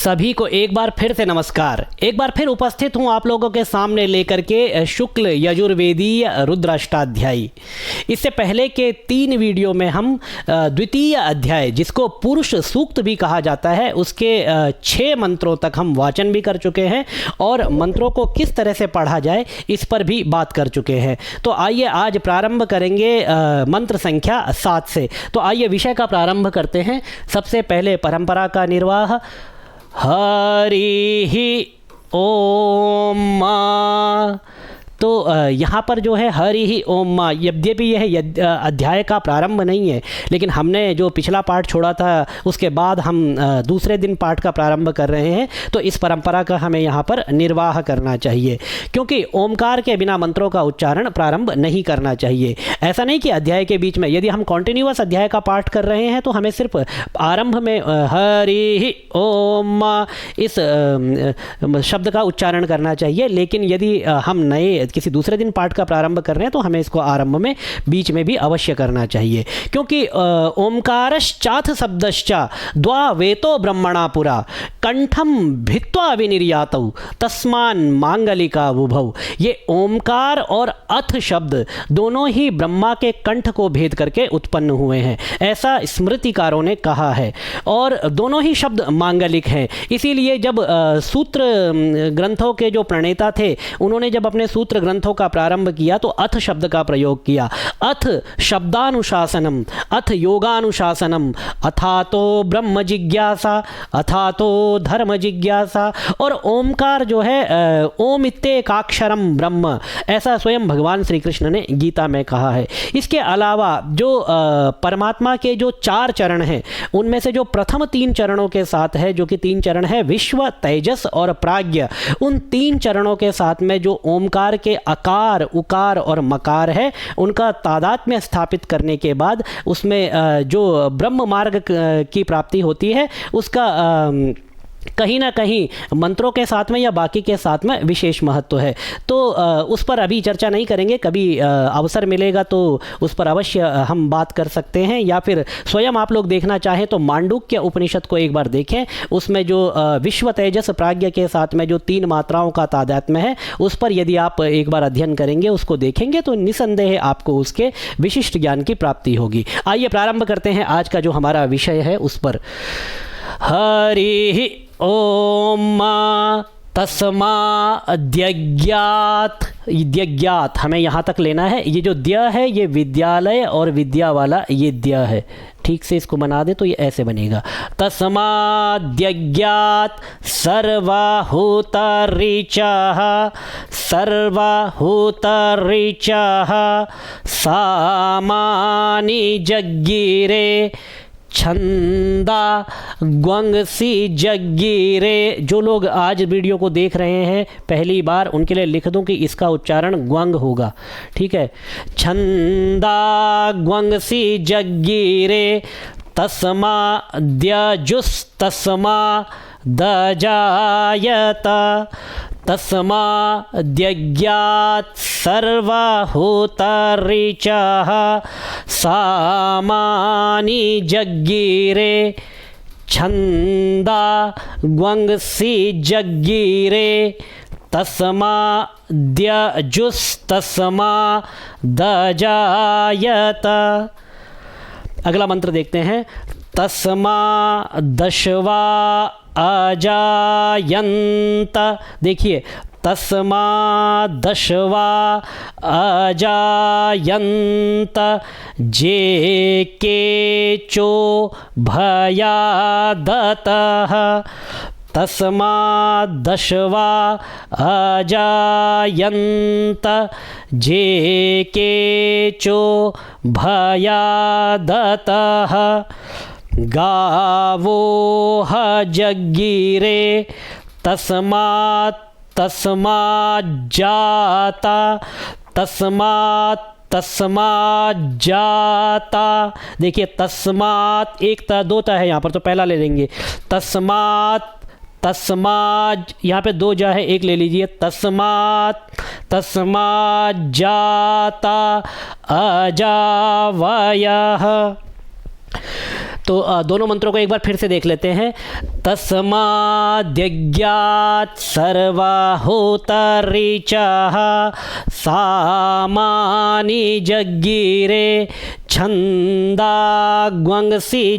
सभी को एक बार फिर से नमस्कार। एक बार फिर उपस्थित हूँ आप लोगों के सामने लेकर के शुक्ल यजुर्वेदीय रुद्राष्टाध्यायी। इससे पहले के 3 वीडियो में हम द्वितीय अध्याय, जिसको पुरुष सूक्त भी कहा जाता है, उसके 6 मंत्रों तक हम वाचन भी कर चुके हैं और मंत्रों को किस तरह से पढ़ा जाए इस पर भी बात कर चुके हैं। तो आइए आज प्रारंभ करेंगे मंत्र संख्या 7 से। तो आइए विषय का प्रारंभ करते हैं। सबसे पहले परंपरा का निर्वाह। हरि ओम। तो यहाँ पर जो है हरि ही ओम, यद्यपि यह अध्याय का प्रारंभ नहीं है, लेकिन हमने जो पिछला पाठ छोड़ा था उसके बाद हम दूसरे दिन पाठ का प्रारंभ कर रहे हैं। तो इस परंपरा का हमें यहाँ पर निर्वाह करना चाहिए, क्योंकि ओमकार के बिना मंत्रों का उच्चारण प्रारंभ नहीं करना चाहिए। ऐसा नहीं कि अध्याय के बीच में, यदि हम कॉन्टिन्यूअस अध्याय का पाठ कर रहे हैं तो हमें सिर्फ आरंभ में हरि ओम इस शब्द का उच्चारण करना चाहिए। लेकिन यदि हम नए किसी दूसरे दिन पाठ का प्रारंभ कर रहे हैं तो हमें इसको आरंभ में बीच में भी अवश्य करना चाहिए, क्योंकि ओमकारश्चाथ शब्दश्चा द्वा वेतो ब्रह्मणा पुरा कंठम भित्वा विनिर्यातौ तस्मान मांगलिका बुभौ। ये ओमकार और अथ शब्द दोनों ही ब्रह्मा के कंठ को भेद करके उत्पन्न हुए हैं, ऐसा स्मृतिकारों ने कहा है, और दोनों ही शब्द मांगलिक हैं। इसीलिए जब सूत्र ग्रंथों के जो प्रणेता थे उन्होंने जब अपने सूत्र ग्रंथों का प्रारंभ किया तो अथ शब्द का प्रयोग किया। अथ शब्दानुशासनम, अथ योगानुशासनम, अथातो ब्रह्म जिज्ञासा, अथातो धर्म जिज्ञासा। और ओमकार जो है ओम इत्येकाक्षरम ब्रह्म, ऐसा स्वयं भगवान श्री कृष्ण ने गीता में कहा है। इसके अलावा जो परमात्मा के जो 4 चरण हैं उनमें से जो प्रथम 3 चरणों के साथ है, जो कि 3 चरण है विश्व, तेजस और प्राज्ञ, उन 3 चरणों के साथ में जो ओमकार के अकार, उकार और मकार है, उनका तादात्म्य स्थापित करने के बाद उसमें जो ब्रह्म मार्ग की प्राप्ति होती है उसका कहीं ना कहीं मंत्रों के साथ में या बाकी के साथ में विशेष महत्व है। तो उस पर अभी चर्चा नहीं करेंगे, कभी अवसर मिलेगा तो उस पर अवश्य हम बात कर सकते हैं, या फिर स्वयं आप लोग देखना चाहें तो मांडूक्य उपनिषद को एक बार देखें। उसमें जो विश्व, तेजस, प्राज्ञ के साथ में जो 3 मात्राओं का तादात्म्य है उस पर यदि आप एक बार अध्ययन करेंगे, उसको देखेंगे तो निसंदेह आपको उसके विशिष्ट ज्ञान की प्राप्ति होगी। आइए प्रारंभ करते हैं आज का जो हमारा विषय है उस पर। हरि ओम तस्माद्यज्ञात। द्यज्ञात हमें यहाँ तक लेना है। ये जो द्य है ये विद्यालय और विद्या वाला ये द्य है, ठीक से इसको बना दे तो ये ऐसे बनेगा। तस्माद्यज्ञात सर्वहूतऋचः, सर्वहूतऋचः सामानि जज्ञिरे छंदा ग्वंगसी जग्गिरे। जो लोग आज वीडियो को देख रहे हैं पहली बार, उनके लिए लिख दूं कि इसका उच्चारण ग्वंग होगा, ठीक है। छंदा ग्वंगसी जग्गिरे तस्मा द्यजुस् तस्मा दजायत, तस्मा द्यज्ञात सर्वहूतऋचः सामानि जग्गिरे छंदा ग्वंगसी जग्गिरे तस्मा द्यजुस् तस्मा दजायत। अगला मंत्र देखते हैं। तस्मा दशवा अजायंत। देखिए, तस्मा दशवा अजायंत जे केचो भयादतः, तस्मा दशवा अजायंत जे केचो भयादतः गावो जग्गिरे तस्मात् तस्माज्जाता, तस्मात् तस्माज्जाता। देखिए तस्मात् एक ता 2 ता है यहाँ पर, तो पहला ले लेंगे। तस्मात् तस्माज, यहाँ पे 2 जा है, एक ले लीजिए। तस्मात् तस्माज्जाता अजावयः, तो दोनों मंत्रों को एक बार फिर से देख लेते हैं। तस्माद्यज्ञात् सर्वहोतरीचः सामानि जज्ञिरे छन्दाग्वंसि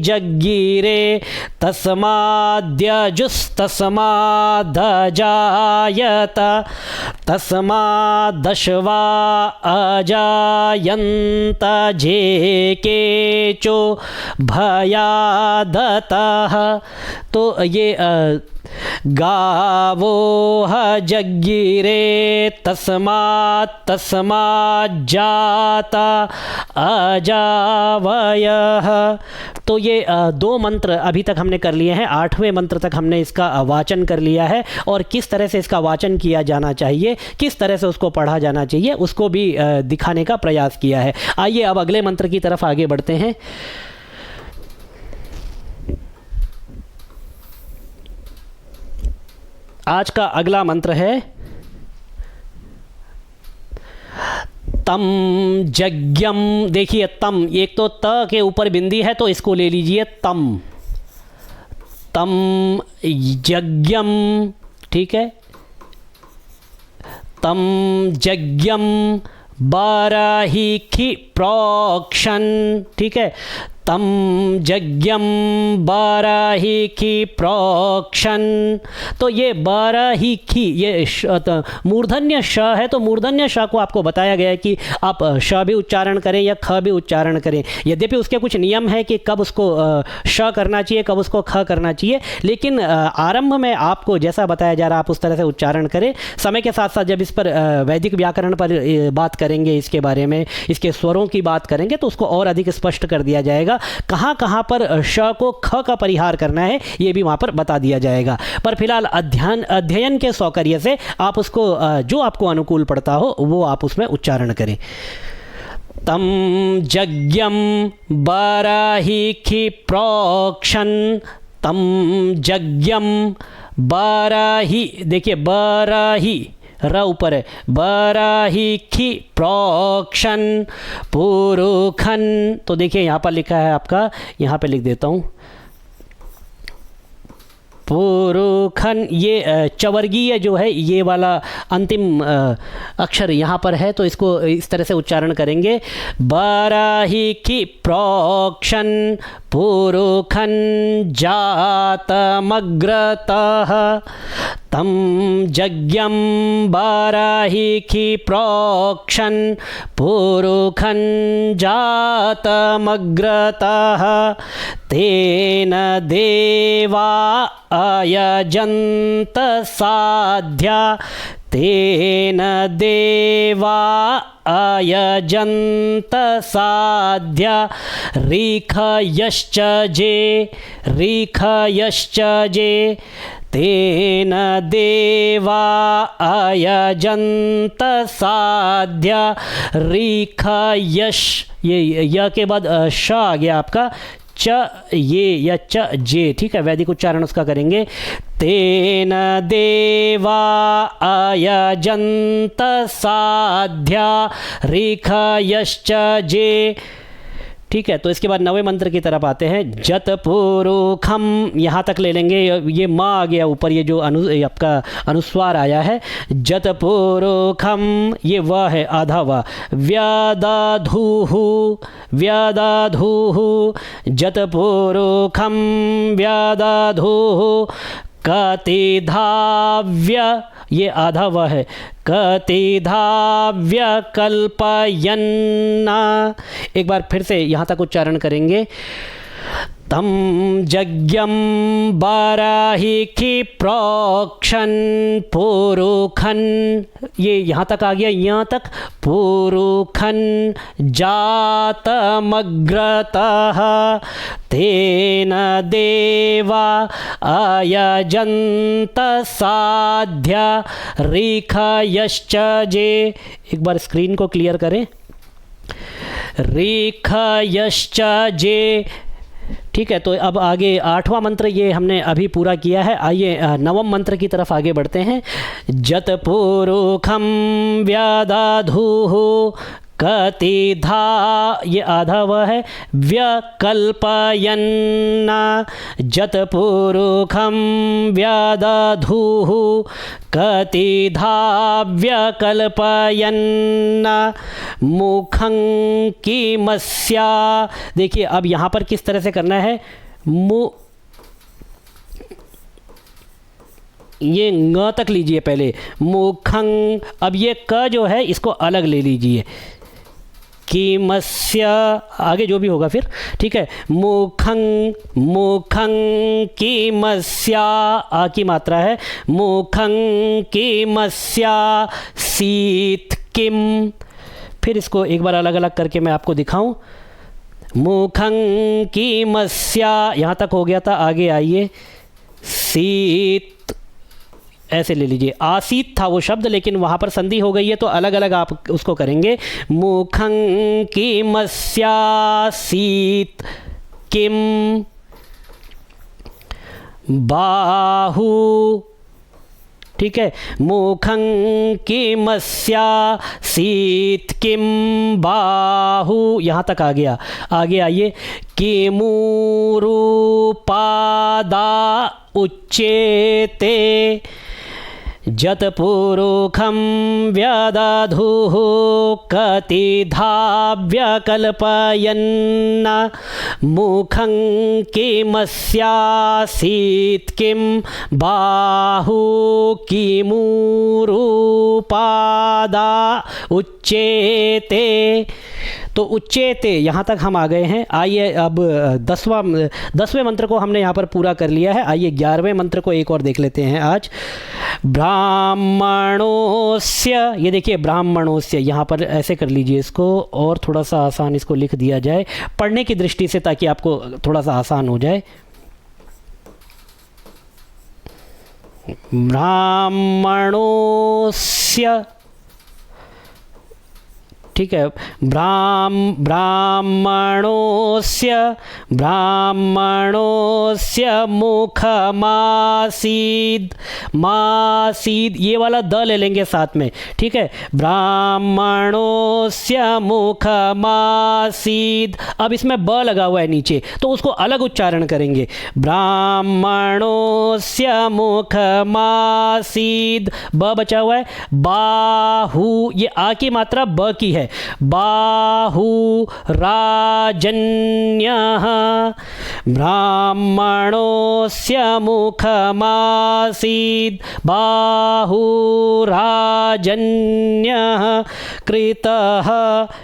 जज्ञिरे तस्माद्यजुस्तस्मादजायत तस्मादश्वा अजायन्त जेकेचो भयादतः। तो ये गावो जज्ञिरे तस्मात् जाता अजावयः। तो ये दो मंत्र अभी तक हमने कर लिए हैं। 8वें मंत्र तक हमने इसका वाचन कर लिया है और किस तरह से इसका वाचन किया जाना चाहिए, किस तरह से उसको पढ़ा जाना चाहिए, उसको भी दिखाने का प्रयास किया है। आइए अब अगले मंत्र की तरफ आगे बढ़ते हैं। आज का अगला मंत्र है तम यज्ञम। देखिए तम, एक तो त के ऊपर बिंदी है तो इसको ले लीजिए तम, तम यज्ञम, ठीक है। तम यज्ञम बाराहीखि प्रोक्षण, ठीक है। तम यज्ञम बाराहीखि प्रोक्षण। तो ये बाराहीखि, ये मूर्धन्य श है, तो मूर्धन्य श को आपको बताया गया है कि आप श भी उच्चारण करें या ख भी उच्चारण करें। यद्यपि उसके कुछ नियम है कि कब उसको श करना चाहिए, कब उसको ख करना चाहिए, लेकिन आरंभ में आपको जैसा बताया जा रहा है आप उस तरह से उच्चारण करें। समय के साथ साथ जब इस पर वैदिक व्याकरण पर बात करेंगे, इसके बारे में, इसके स्वरों की बात करेंगे, तो उसको और अधिक स्पष्ट कर दिया जाएगा। कहाँ पर श को ख का परिहार करना है ये भी वहाँ पर बता दिया जाएगा। पर फिलहाल अध्ययन के सौकर्य से आप उसको जो आपको अनुकूल पड़ता हो वो आप उसमें उच्चारण करें। तम यज्ञम बाराहीखि प्रोक्षण, तम यज्ञम बाराही, देखिए बाराही र ऊपर है, बाराहीखि प्रोक्षण पुरुखन। तो देखिए यहाँ पर लिखा है आपका, यहाँ पे लिख देता हूँ पुरुखन। ये चवर्गीय जो है ये वाला अंतिम अक्षर यहाँ पर है, तो इसको इस तरह से उच्चारण करेंगे। बाराहीखि प्रोक्षण पुरुखन जातमग्रतः तम यज्ञम बाराहीखि प्रोक्षण पुरुखन जातमग्रतः तेन देवा अयजन्त साध्या, तेन देवा अयजन्त साध्या रीखयश्च जे, तेन देवा अयजन्त साध्या रीखयश। ये य के बाद श आ गया आपका, च ये या च जे, ठीक है। वैदिक उच्चारण उसका करेंगे। तेन देवा अयजन्त साध्या रीखयश्च जे, ठीक है। तो इसके बाद 9वें मंत्र की तरफ आते हैं। जत पुरुखम, यहाँ तक ले लेंगे, ये माँ आ गया ऊपर, ये जो आपका अनुस्वार आया है। जत पुरुखम, ये व है आधा व, व्यादाधूः जत पुरुखम व्यादाधूः कतिधाव्य, ये आधा व है, कतिधाव्य कल्पयन्ना। एक बार फिर से यहाँ तक उच्चारण करेंगे। तम यज्ञम बाराहीखि प्रोक्षण पुरुखन, ये यहाँ तक आ गया, यहाँ तक पुरुखन जातमग्रतः तेन देवा अयजन्त साध्या रीखयश्च जे। एक बार स्क्रीन को क्लियर करें। रीखयश्च जे, ठीक है। तो अब आगे 8वां मंत्र ये हमने अभी पूरा किया है। आइए 9वें मंत्र की तरफ आगे बढ़ते हैं। जत पुरुखम व्यादाधूः कतिधा ये आधा व है, व्यकल्पयन्न जतपुरुखं व्यदधुः कतिधा व्यकल्पयन्न मुखं किमस्या। देखिए अब यहाँ पर किस तरह से करना है, ये ng तक लीजिए पहले, मुखं। अब ये क जो है इसको अलग ले लीजिए, किमस्य आगे जो भी होगा फिर, ठीक है। मुखं मुखं किमस्या, आ की मात्रा है, मुखं किमस्या सीत किम। फिर इसको एक बार अलग अलग करके मैं आपको दिखाऊं। मुखं किमस्या यहाँ तक हो गया था, आगे आइए, सीत ऐसे ले लीजिए। आसीत था वो शब्द, लेकिन वहाँ पर संधि हो गई है तो अलग अलग आप उसको करेंगे। मुखं किमस्यासीत किम बाहु, ठीक है। मुखं किमस्यासीत किम बाहु, यहाँ तक आ गया। आगे आइए, किमूरुपादा उच्येते जतपुरुखं व्यदधुः कतिधा व्यकल्पयन्न मुखं किमस्यासीत किम बाहु किमूरुपादा उच्येते। तो उच्चेते यहाँ तक हम आ गए हैं। आइए अब 10वें मंत्र को हमने यहाँ पर पूरा कर लिया है। आइए 11वें मंत्र को एक और देख लेते हैं आज। ब्राह्मणोस्य, ये देखिए ब्राह्मणोस्य, यहाँ पर ऐसे कर लीजिए इसको, और थोड़ा सा आसान इसको लिख दिया जाए पढ़ने की दृष्टि से, ताकि आपको थोड़ा सा आसान हो जाए। ब्राह्मणोस्य, ठीक है। ब्राह्मणोस्य मुखमासीद, मासीद ये वाला द ले लेंगे साथ में, ठीक है। ब्राह्मणोस्य मुखमासीद, अब इसमें ब लगा हुआ है नीचे, तो उसको अलग उच्चारण करेंगे। ब्राह्मणोस्य मुखमासीद, ब बचा हुआ है। बाहु, ये आ की मात्रा ब की है। बाहु राजन्यः, ब्राह्मणोस्य मुखमासीद बाहु राजन्यः कृतः,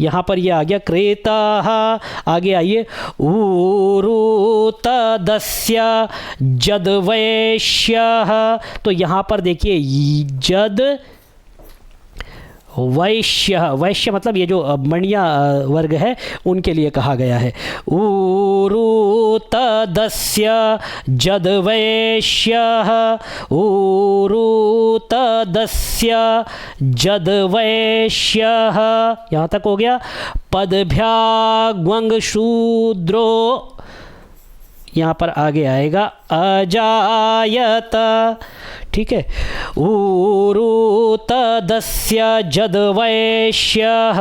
यहाँ पर ये आ गया कृतः। आगे आइए, ऊरुतदस्य जदवैश्यः, तो यहाँ पर देखिए जद वैश्य, वैश्य मतलब ये जो मणिया वर्ग है उनके लिए कहा गया है। ऊरुतदस्य जदवैश्यः, ऊरुतदस्य जदवैश्यः, यहाँ तक हो गया। पदभ्याग्वंग शूद्रो, यहाँ पर आगे आएगा अजायत, ठीक है। ऊरुतदस्य जदवैश्यः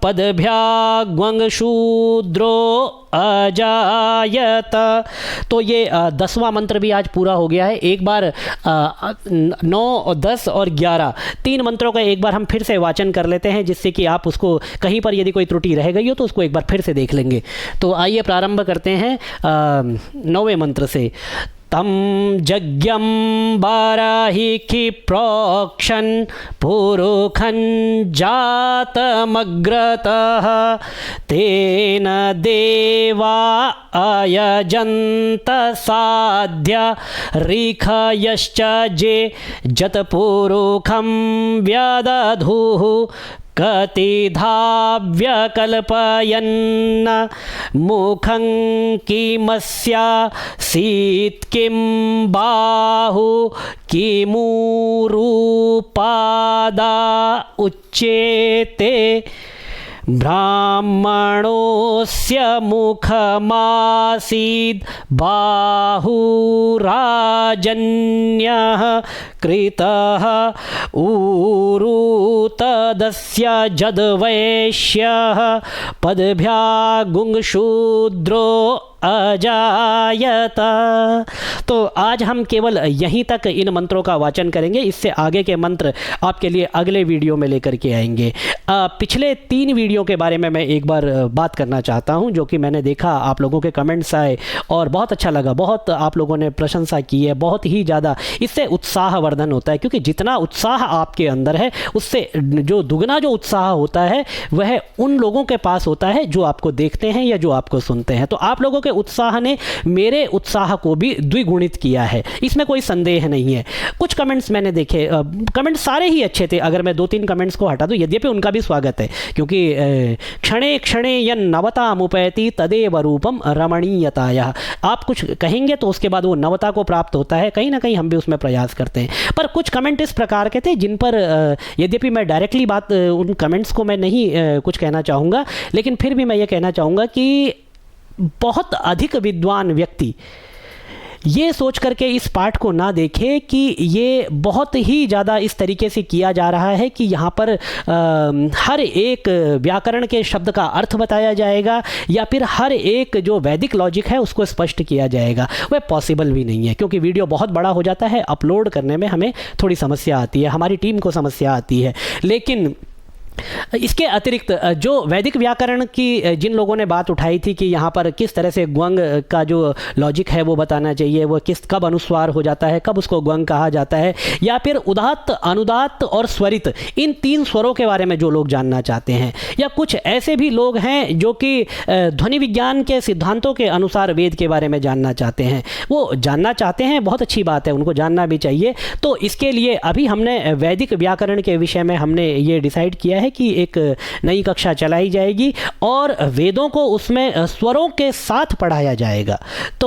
पदभ्याग्वंग शूद्रो अजायत। तो ये 10वां मंत्र भी आज पूरा हो गया है। एक बार 9, 10 और 11 3 मंत्रों का एक बार हम फिर से वाचन कर लेते हैं, जिससे कि आप उसको कहीं पर यदि कोई त्रुटि रह गई हो तो उसको एक बार फिर से देख लेंगे। तो आइए प्रारंभ करते हैं 9वें मंत्र से। तं यज्ञं वाराहिखि प्रोक्षन् पुरुखं जातमग्रतः तेन देवा अयजन्त साध्य ऋखयश्च जे जतपुरुखं व्यदधुः कतिधा व्यकल्पयन्न मुखं किमस्यासीत् किं बाहु किमूरुपादा उच्येते। ब्राह्मणोऽस्य मुखमासीद् बाहुराजन्यः कृतः ऊरू तदस्य जद्वैश्यः पदभ्यागुंशूद्रो अजायत। तो आज हम केवल यहीं तक इन मंत्रों का वाचन करेंगे, इससे आगे के मंत्र आपके लिए अगले वीडियो में लेकर के आएंगे। पिछले 3 वीडियो के बारे में मैं एक बार बात करना चाहता हूं, जो कि मैंने देखा आप लोगों के कमेंट्स आए और बहुत अच्छा लगा, बहुत आप लोगों ने प्रशंसा की है, बहुत ही ज़्यादा। इससे उत्साहवर्धन होता है, क्योंकि जितना उत्साह आपके अंदर है उससे जो दुगना जो उत्साह होता है वह उन लोगों के पास होता है जो आपको देखते हैं या जो आपको सुनते हैं। तो आप लोगों के उत्साह ने मेरे उत्साह को भी द्विगुणित किया है, इसमें कोई संदेह नहीं है। कुछ कमेंट्स मैंने देखे, कमेंट्स सारे ही अच्छे थे, अगर मैं 2-3 कमेंट्स को हटा दूं, यद्यपि उनका भी स्वागत है, क्योंकि क्षणे क्षणे यन नवतामुपैति तदेव रूपम रमणीयताया। आप कुछ कहेंगे तो उसके बाद वो नवता को प्राप्त होता है, कहीं ना कहीं हम भी उसमें प्रयास करते हैं। पर कुछ कमेंट इस प्रकार के थे जिन पर यद्यपि मैं डायरेक्टली बात उन कमेंट्स को मैं नहीं कुछ कहना चाहूँगा, लेकिन फिर भी मैं ये कहना चाहूँगा कि बहुत अधिक विद्वान व्यक्ति ये सोच करके इस पाठ को ना देखे कि ये बहुत ही ज़्यादा इस तरीके से किया जा रहा है कि यहाँ पर हर एक व्याकरण के शब्द का अर्थ बताया जाएगा या फिर हर एक जो वैदिक लॉजिक है उसको स्पष्ट किया जाएगा। वह पॉसिबल भी नहीं है, क्योंकि वीडियो बहुत बड़ा हो जाता है, अपलोड करने में हमें थोड़ी समस्या आती है, हमारी टीम को समस्या आती है। लेकिन इसके अतिरिक्त जो वैदिक व्याकरण की जिन लोगों ने बात उठाई थी कि यहाँ पर किस तरह से ग्वंग का जो लॉजिक है वो बताना चाहिए, वो कब अनुस्वार हो जाता है, कब उसको ग्वंग कहा जाता है, या फिर उदात्त, अनुदात्त और स्वरित, इन 3 स्वरों के बारे में जो लोग जानना चाहते हैं, या कुछ ऐसे भी लोग हैं जो कि ध्वनि विज्ञान के सिद्धांतों के अनुसार वेद के बारे में जानना चाहते हैं, वो जानना चाहते हैं, बहुत अच्छी बात है, उनको जानना भी चाहिए। तो इसके लिए अभी हमने वैदिक व्याकरण के विषय में हमने ये डिसाइड किया है कि एक नई कक्षा चलाई जाएगी और वेदों को उसमें स्वरों के साथ पढ़ाया जाएगा। तो